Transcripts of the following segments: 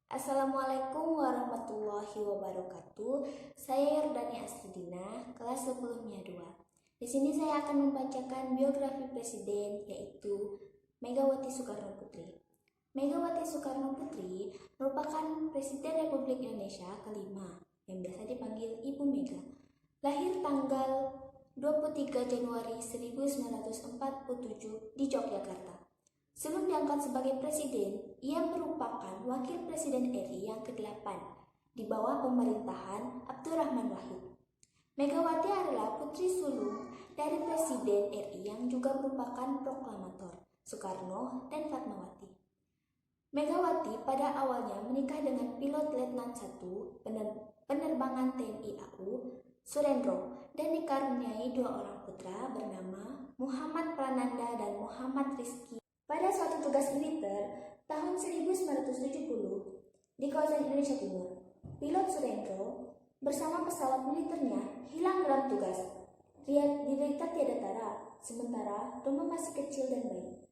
Assalamualaikum warahmatullahi wabarakatuh. Saya Yordani Astridina, kelas 10-nya 2. Di sini saya akan membacakan biografi presiden, yaitu Megawati Soekarno Putri. Megawati Soekarno Putri merupakan Presiden Republik Indonesia kelima yang biasa dipanggil Ibu Mega. Lahir tanggal 23 Januari 1947 di Yogyakarta. Sebelum diangkat sebagai presiden, ia merupakan wakil presiden RI yang ke-8 di bawah pemerintahan Abdurrahman Wahid. Megawati adalah putri sulung dari Presiden RI yang juga merupakan proklamator, Soekarno dan Fatmawati. Megawati pada awalnya menikah dengan pilot Letnan 1 penerbangan TNI AU, Surendro, dan dikaruniai 2 orang putra bernama Muhammad Prananda dan Muhammad Rizki. Pada suatu tugas militer tahun 1970 di kawasan Indonesia Timur, pilot Surendro bersama pesawat militernya hilang dalam tugas. Diderita tiada tara, sementara Roma masih kecil dan bayi.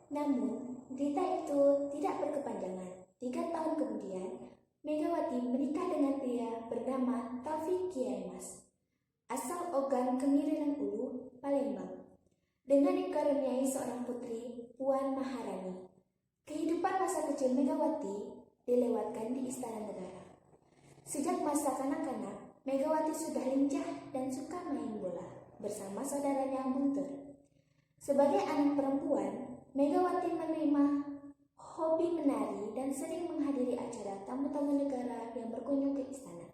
Namun, derita itu tidak berkepanjangan. 3 tahun kemudian, Megawati menikah dengan pria bernama Taufik Kiaimas, asal Ogan Kemiriran Ulu, Palembang, dengan dikaruniai seorang putri, Puan Maharani. Kehidupan masa kecil Megawati dilewatkan di Istana Negara. Sejak masa kanak-kanak, Megawati sudah lincah dan suka main bola bersama saudaranya Guntur. Sebagai anak perempuan, Megawati menerima hobi menari dan sering menghadiri acara tamu-tamu negara yang berkunjung ke istana.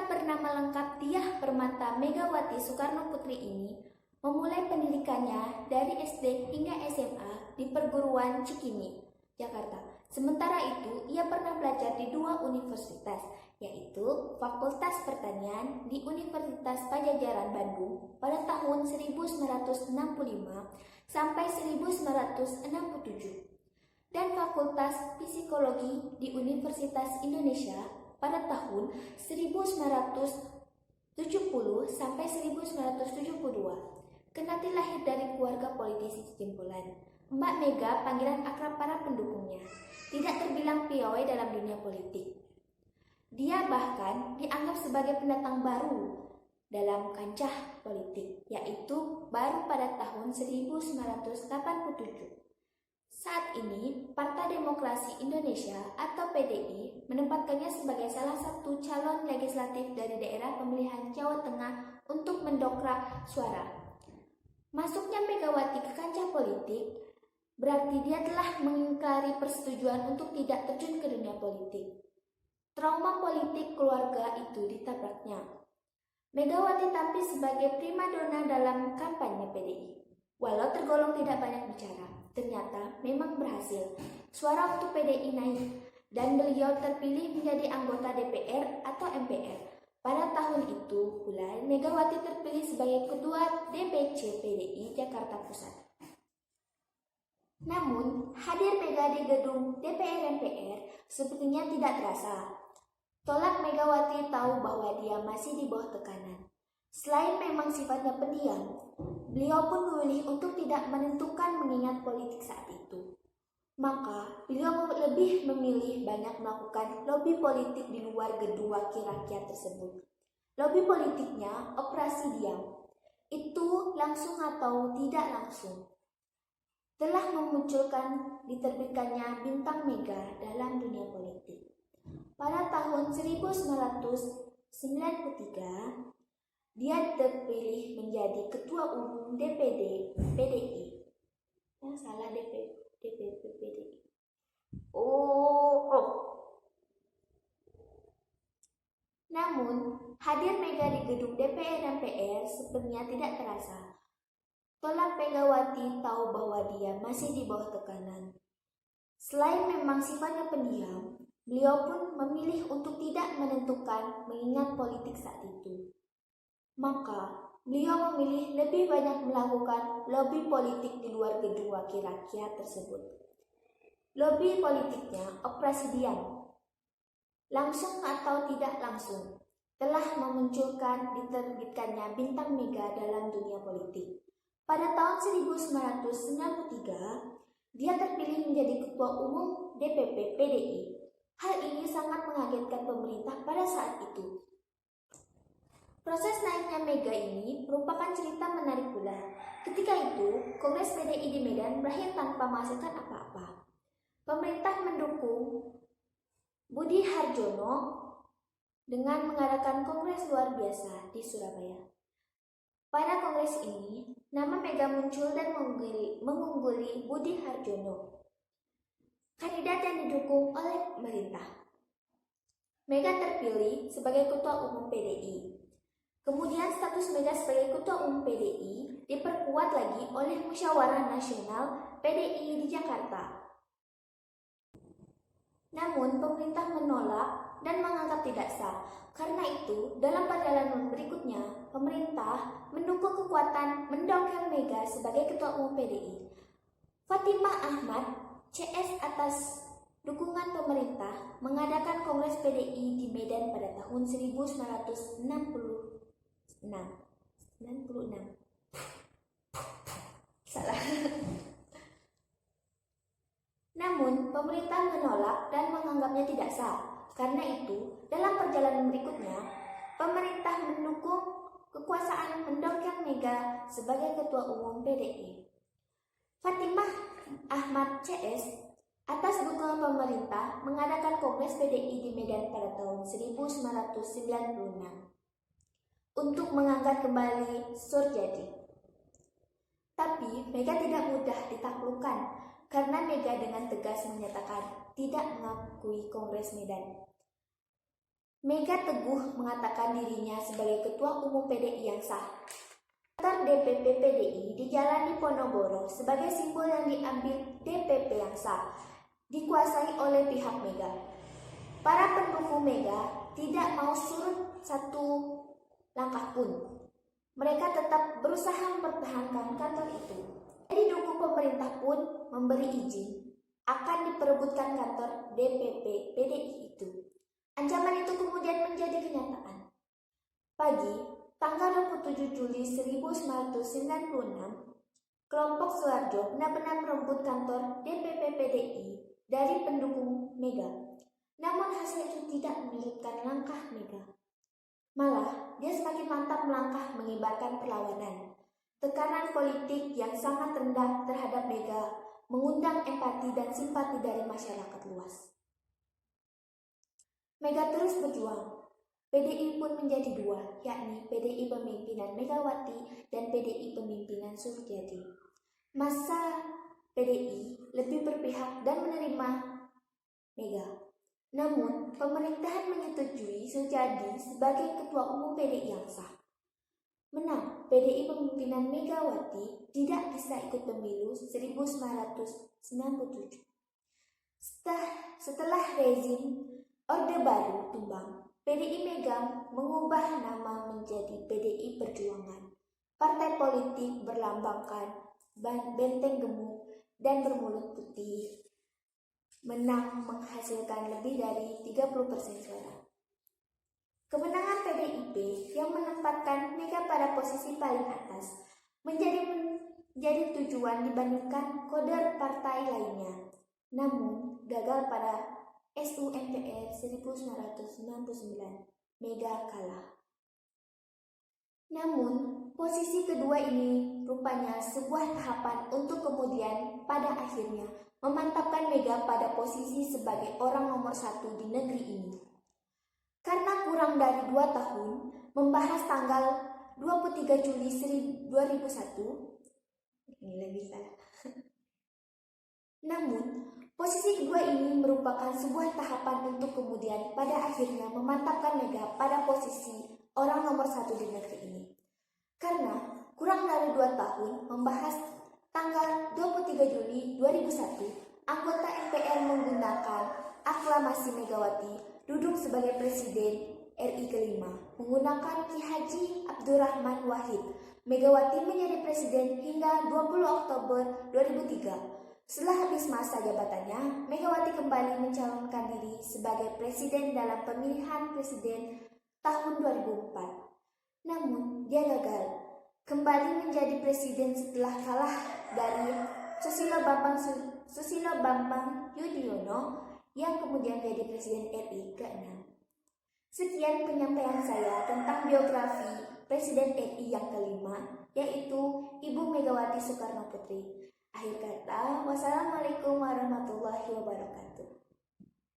Bernama lengkap Diah Permata Megawati Soekarno Putri ini memulai pendidikannya dari SD hingga SMA di Perguruan Cikini, Jakarta. Sementara itu, ia pernah belajar di 2 universitas, yaitu Fakultas Pertanian di Universitas Padjadjaran Bandung pada tahun 1965 sampai 1967, dan Fakultas Psikologi di Universitas Indonesia pada tahun 1970 sampai 1972. Kendati lahir dari keluarga politisi jempolan, Mbak Mega, panggilan akrab para pendukungnya, tidak terbilang piawai dalam dunia politik. Dia bahkan dianggap sebagai pendatang baru dalam kancah politik, yaitu baru pada tahun 1987. Saat ini, Partai Demokrasi Indonesia atau PDI menempatkannya sebagai salah satu calon legislatif dari daerah pemilihan Jawa Tengah untuk mendongkrak suara. Masuknya Megawati ke kancah politik berarti dia telah mengingkari persetujuan untuk tidak terjun ke dunia politik. Trauma politik keluarga itu ditabraknya. Megawati tampil sebagai primadona dalam kampanye PDI. Walau tergolong tidak banyak bicara, ternyata memang berhasil. Suara untuk PDI naik dan beliau terpilih menjadi anggota DPR atau MPR. Pada tahun itu pula Megawati terpilih sebagai Ketua DPC PDI Jakarta Pusat. Namun, hadir Mega di gedung DPR MPR sepertinya tidak terasa. Tolak Megawati tahu bahwa dia masih di bawah tekanan. Selain memang sifatnya pendiam, beliau pun memilih untuk tidak menentukan mengingat politik saat itu. Maka, beliau lebih memilih banyak melakukan lobi politik di luar gedung wakil rakyat tersebut. Lobi politiknya operasi diam. Itu langsung atau tidak langsung telah diterbitkannya Bintang Mega dalam dunia politik. Pada tahun 1993, dia terpilih menjadi Ketua Umum DPD PDI. Yang salah DPD PDI. Namun, hadir Mega di gedung DPR MPR sepertinya tidak terasa. Tolak Megawati tahu bahwa dia masih di bawah tekanan. Selain memang sifatnya pendiam, beliau pun memilih untuk tidak menentukan mengingat politik saat itu. Maka, beliau memilih lebih banyak melakukan lobi politik di luar gedung wakil rakyat tersebut. Lobi politiknya operasi diam, langsung atau tidak langsung, telah diterbitkannya Bintang Mega dalam dunia politik. Pada tahun 1993, dia terpilih menjadi Ketua Umum DPP PDI. Hal mengagetkan pemerintah pada saat itu. Proses naiknya Mega ini merupakan cerita menarik pula. Ketika itu, Kongres PDI di Medan berakhir tanpa menghasilkan apa-apa. Pemerintah mendukung Budi Harjono dengan mengadakan kongres luar biasa di Surabaya. Pada kongres ini, nama Mega muncul dan mengungguli Budi Harjono, kandidat yang didukung oleh pemerintah. Mega terpilih sebagai Ketua Umum PDI. Kemudian status Mega sebagai Ketua Umum PDI diperkuat lagi oleh Musyawarah Nasional PDI di Jakarta. Namun pemerintah menolak dan menganggap tidak sah. Karena itu, dalam perjalanan berikutnya, pemerintah mendukung kekuatan mendongkel Mega sebagai Ketua Umum PDI. Fatimah Ahmad, CS atas dukungan pemerintah, mengadakan Kongres PDI di Medan pada tahun 1996. Salah. Namun, pemerintah menolak dan menganggapnya tidak sah. Karena itu, dalam perjalanan berikutnya, pemerintah mendukung kekuasaan mendongkel Mega sebagai Ketua Umum PDI. Fatimah Ahmad CS atas dukungan pemerintah mengadakan Kongres PDI di Medan pada tahun 1996 untuk mengangkat kembali Surjadi. Tapi Mega tidak mudah ditaklukkan karena Mega dengan tegas menyatakan tidak mengakui Kongres Medan. Mega teguh mengatakan dirinya sebagai Ketua Umum PDI yang sah. Kantor DPP PDI di Jalan Diponegoro sebagai simbol yang diambil DPP yang sah, dikuasai oleh pihak Mega. Para pendukung Mega tidak mau surut satu langkah pun. Mereka tetap berusaha mempertahankan kantor itu. Jadi dukung pemerintah pun memberi izin akan diperebutkan kantor DPP PDI itu. Ancaman itu kemudian menjadi kenyataan. Pagi tanggal 27 Juli 1996, kelompok Soeharjo benar-benar merebut kantor DPP PDI dari pendukung Mega. Namun hasil itu tidak menyurutkan langkah Mega. Malah, dia semakin mantap melangkah mengibarkan perlawanan. Tekanan politik yang sangat rendah terhadap Mega mengundang empati dan simpati dari masyarakat luas. Mega terus berjuang. PDI pun menjadi dua, yakni PDI pemimpinan Megawati dan PDI pemimpinan Surjadi. Masa PDI lebih berpihak dan menerima Mega. Namun, pemerintahan menyetujui Surjadi sebagai Ketua Umum PDI yang sah. Menang, PDI pemimpinan Megawati tidak bisa ikut pemilu 1997. Setelah rezim Orde Baru tumbang, PDI Mega mengubah nama menjadi PDI Perjuangan. Partai politik berlambangkan benteng gemuk dan bermulut putih. Menang menghasilkan lebih dari 30% suara. Kemenangan PDIP yang menempatkan Mega pada posisi paling atas menjadi tujuan dibandingkan kode partai lainnya. Namun gagal pada SUMPR 1999. Mega kalah. Namun posisi kedua ini rupanya sebuah tahapan untuk kemudian pada akhirnya memantapkan Mega pada posisi sebagai orang nomor 1 di negeri ini. Karena kurang dari 2 tahun membahas tanggal 23 Juli 2001, ini lebih salah. Namun, posisi kedua ini merupakan sebuah tahapan untuk kemudian pada akhirnya memantapkan Mega pada posisi orang nomor 1 di negeri ini. Karena kurang dari 2 tahun membahas tanggal 23 Juli 2001, anggota MPR menggunakan aklamasi Megawati duduk sebagai Presiden RI kelima menggunakan Ki Haji Abdurrahman Wahid. Megawati menjadi presiden hingga 20 Oktober 2003. Setelah habis masa jabatannya, Megawati kembali mencalonkan diri sebagai presiden dalam pemilihan presiden tahun 2004. Namun, dia gagal kembali menjadi presiden setelah kalah dari Susilo Bambang Yudhoyono yang kemudian menjadi Presiden RI ke-6. Sekian penyampaian saya tentang biografi Presiden RI yang kelima, yaitu Ibu Megawati Soekarno Putri. Akhir kata, wassalamualaikum warahmatullahi wabarakatuh.